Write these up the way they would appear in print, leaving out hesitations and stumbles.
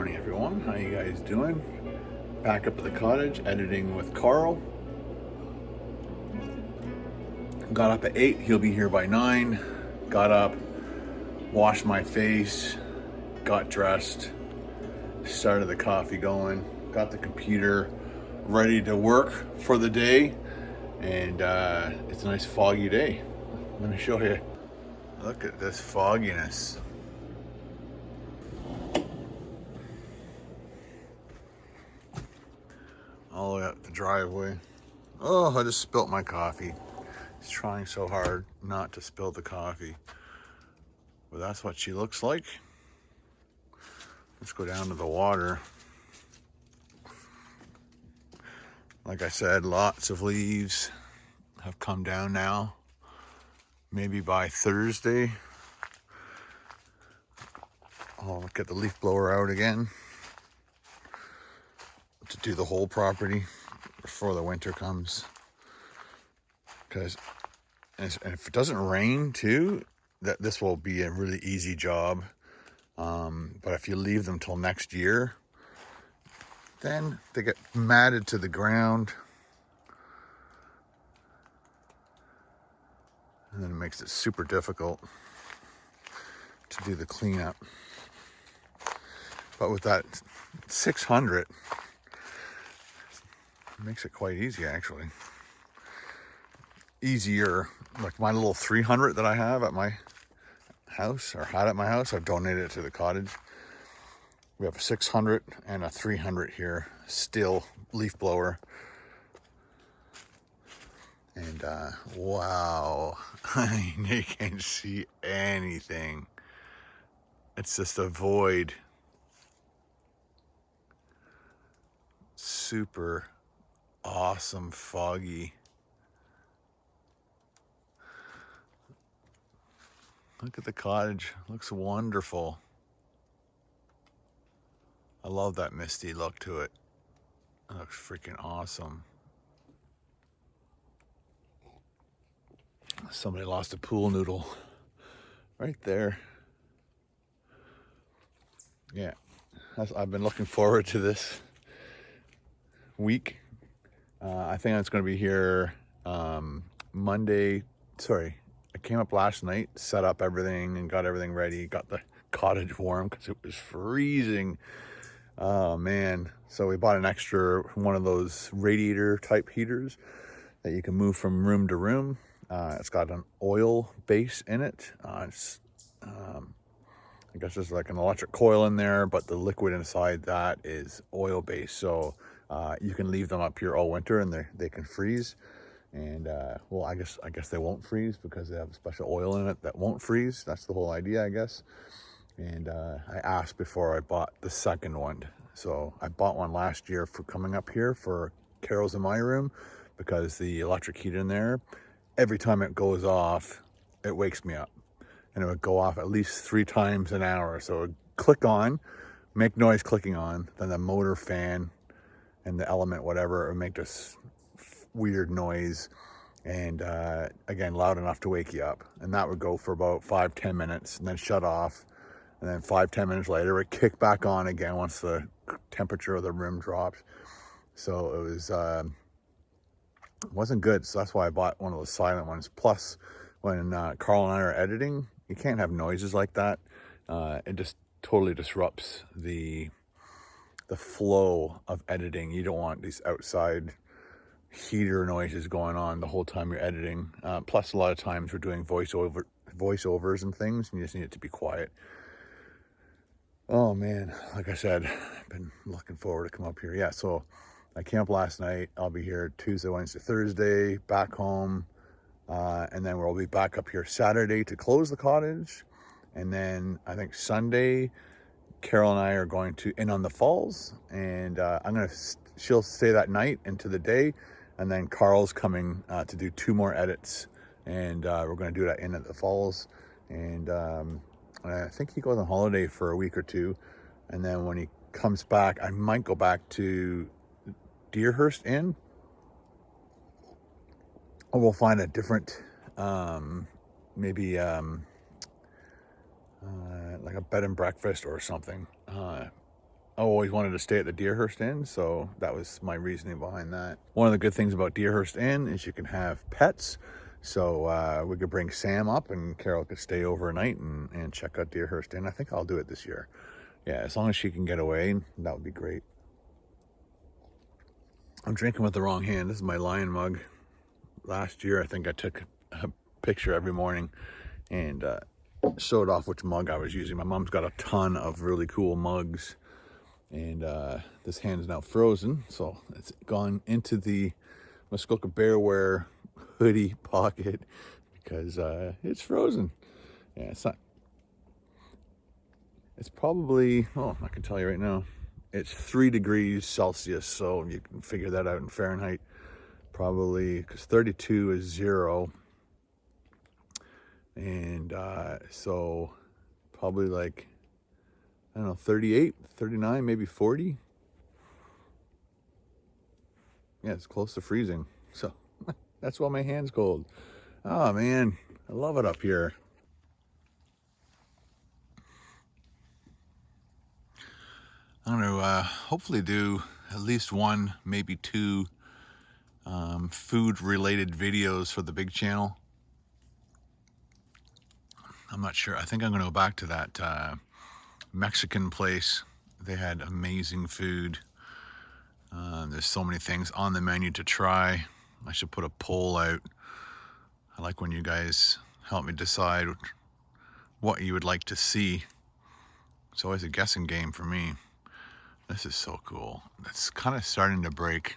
morning, everyone. How you guys doing? Back up at the cottage, editing with Carl. Got up at 8. He'll be here by 9. Got up, washed my face, got dressed, started the coffee going, got the computer ready to work for the day, and it's a nice foggy day. Let me show you. Look at this fogginess. All the way up the driveway. Oh, I just spilt my coffee. He's trying so hard not to spill the coffee. But that's what she looks like. Let's go down to the water. Like I said, lots of leaves have come down now. Maybe by Thursday, I'll get the leaf blower out again to do the whole property before the winter comes. Because and if it doesn't rain too, this will be a really easy job. But if you leave them till next year, then they get matted to the ground, and then it makes it super difficult to do the cleanup. But with that 600, it makes it quite easy, actually. Easier. Like my little 300 that I have at my house, or had at my house, I've donated it to the cottage. We have a 600 and a 300 here, still leaf blower. And wow, I mean, you can't see anything. It's just a void. Super awesome foggy. Look at the cottage, looks wonderful. I love that misty look to it. It looks freaking awesome. Somebody lost a pool noodle right there. Yeah, I've been looking forward to this week. I think it's going to be here Monday. Sorry, I came up last night, set up everything and got everything ready. Got the cottage warm because it was freezing. Oh man. So we bought an extra one of those radiator type heaters that you can move from room to room. It's got an oil base in it. I guess there's like an electric coil in there, but the liquid inside that is oil based. So you can leave them up here all winter and they can freeze. And well, I guess they won't freeze because they have special oil in it that won't freeze. That's the whole idea, I guess. And I asked before I bought the second one. So I bought one last year for coming up here for Carol's in my room, because the electric heat in there, every time it goes off, it wakes me up. And it would go off at least 3 times an hour. So it would click on, make noise clicking on, then the motor fan and the element, whatever, it would make this weird noise. And again, loud enough to wake you up. And that would go for about 5-10 minutes and then shut off. And then 5-10 minutes later, it would kick back on again once the temperature of the room drops. So it was wasn't good. So that's why I bought one of those silent ones. Plus, when Carl and I are editing, you can't have noises like that. It just totally disrupts the flow of editing. You don't want these outside heater noises going on the whole time you're editing. Plus, a lot of times we're doing voiceovers and things, and you just need it to be quiet. Oh man, like I said, I've been looking forward to come up here. Yeah, so I came up last night. I'll be here Tuesday, Wednesday, Thursday, back home. And then we'll be back up here Saturday to close the cottage. And then I think Sunday, Carol and I are going to In on the Falls. And she'll stay that night into the day. And then Carl's coming to do 2 more edits. And we're going to do that In at the Falls. And I think he goes on holiday for a week or 2. And then when he comes back, I might go back to Deerhurst Inn. Or we'll find a different, maybe like a bed and breakfast or something. always wanted to stay at the Deerhurst Inn, so that was my reasoning behind that. One of the good things about Deerhurst Inn is you can have pets. So we could bring Sam up and Carol could stay overnight and check out Deerhurst Inn. I think I'll do it this year. Yeah, as long as she can get away, that would be great. I'm drinking with the wrong hand. This is my Lion mug. Last year, I think I took a picture every morning and showed off which mug I was using. My mom's got a ton of really cool mugs. And this hand is now frozen, so it's gone into the Muskoka Bearwear hoodie pocket because it's frozen. Yeah, it's not. It's probably, oh, I can tell you right now, it's 3 degrees Celsius, so you can figure that out in Fahrenheit. Probably, because 32 is 0. And so probably like, I don't know, 38, 39, maybe 40. Yeah, it's close to freezing. So that's why my hand's cold. Oh man, I love it up here. I'm going to hopefully do at least 1, maybe 2 food-related videos for the big channel. I'm not sure. I think I'm going to go back to that Mexican place. They had amazing food. There's so many things on the menu to try. I should put a poll out. I like when you guys help me decide what you would like to see. It's always a guessing game for me. This is so cool. It's kind of starting to break.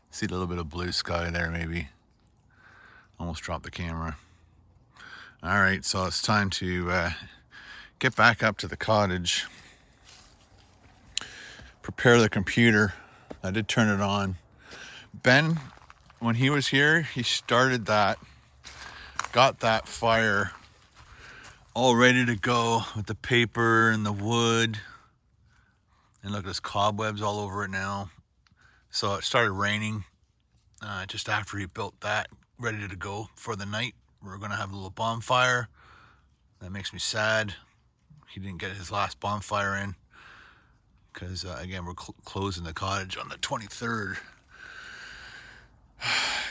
See a little bit of blue sky there, maybe. Almost dropped the camera. All right, so it's time to get back up to the cottage. Prepare the computer. I did turn it on. Ben, when he was here, he started that, got that fire all ready to go with the paper and the wood. And look, there's cobwebs all over it now. So it started raining just after he built that, ready to go for the night. We're going to have a little bonfire. That makes me sad. He didn't get his last bonfire in. Because, again, we're closing the cottage on the 23rd.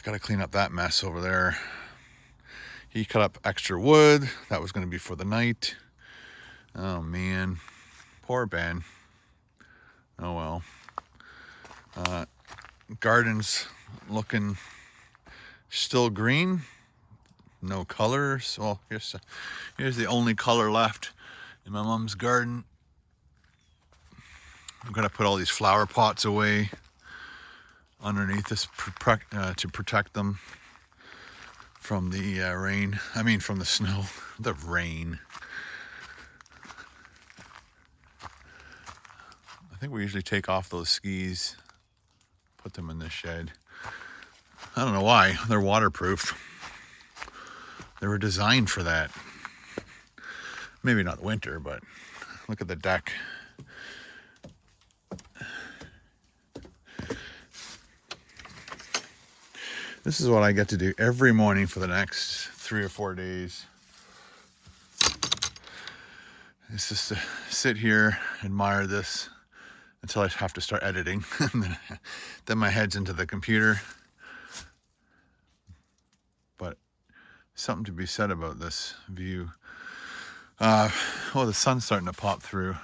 Got to clean up that mess over there. He cut up extra wood. That was going to be for the night. Oh, man. Poor Ben. Oh, well. Garden's looking still green. No colors. Well, here's the only color left in my mom's garden. I'm going to put all these flower pots away underneath this to protect them from the rain. I mean, from the snow. The rain. I think we usually take off those skis, put them in this shed. I don't know why. They're waterproof. They were designed for that. Maybe not winter, but look at the deck. This is what I get to do every morning for the next 3 or 4 days. It's just to sit here, admire this until I have to start editing. Then my head's into the computer. But something to be said about this view. Oh, the sun's starting to pop through.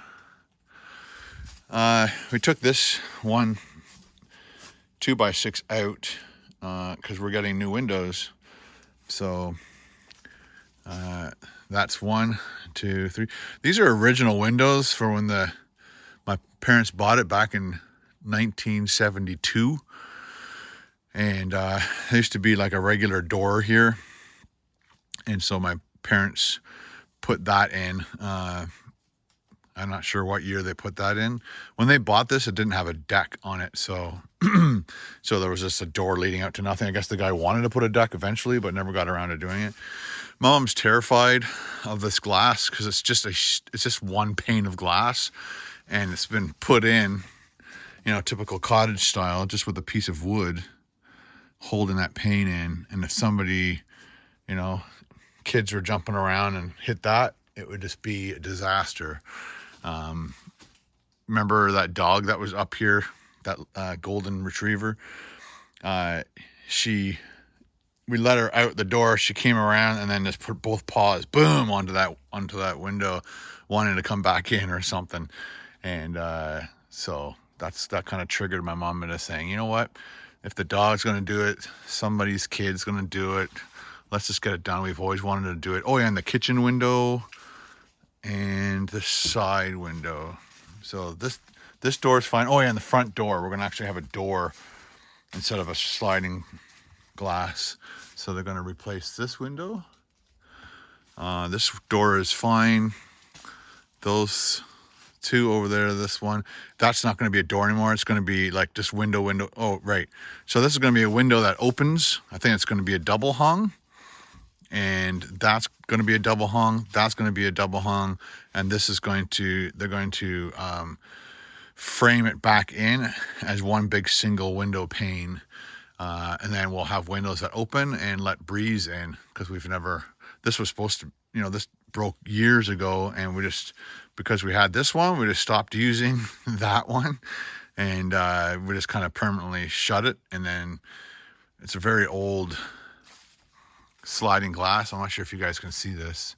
We took this one 2x6 out because we're getting new windows. So that's 1, 2, 3. These are original windows for when my parents bought it back in 1972. And there used to be like a regular door here. And so my parents put that in. I'm not sure what year they put that in. When they bought this, it didn't have a deck on it. So so there was just a door leading out to nothing. I guess the guy wanted to put a deck eventually, but never got around to doing it. Mom's terrified of this glass because it's just one pane of glass. And it's been put in, typical cottage style, just with a piece of wood holding that pane in. And if somebody, kids were jumping around and hit that, it would just be a disaster. remember that dog that was up here, that golden retriever. We let her out the door. She came around and then just put both paws, boom, onto that window, wanting to come back in or something. And so that kind of triggered my mom into saying, you know what? If the dog's going to do it, somebody's kid's going to do it. Let's just get it done. We've always wanted to do it. Oh yeah, and the kitchen window and the side window. So this door is fine. Oh yeah, and the front door. We're going to actually have a door instead of a sliding glass. So they're going to replace this window. This door is fine. Those two over there, this one, that's not going to be a door anymore. It's going to be like just window. Oh, right. So this is going to be a window that opens. I think it's going to be a double hung. And that's going to be a double hung. That's going to be a double hung. And this is they're going to frame it back in as one big single window pane. And then we'll have windows that open and let breeze in, because this was supposed to, this broke years ago, and because we had this one, we just stopped using that one, and we just kind of permanently shut it. And then it's a very old sliding glass. I'm not sure if you guys can see this,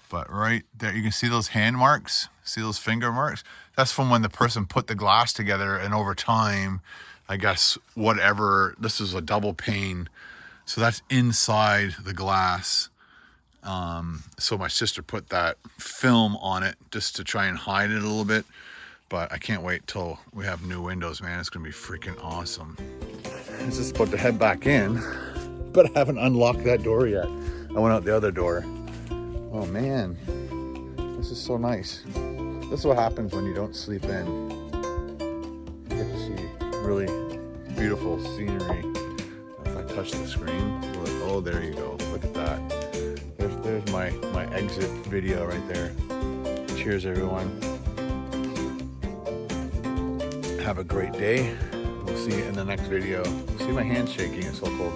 but right there, you can see those hand marks, see those finger marks? That's from when the person put the glass together, and over time, I guess, this is a double pane. So that's inside the glass. So my sister put that film on it just to try and hide it a little bit. But I can't wait till we have new windows, man. It's going to be freaking awesome. I was just about to head back in, but I haven't unlocked that door yet. I went out the other door. Oh man, this is so nice. This is what happens when you don't sleep in. You get to see really beautiful scenery. If I touch the screen, oh, there you go. Look at that. There's my exit video right there. Cheers, everyone. Have a great day. We'll see you in the next video. See, my hand's shaking. It's so cold.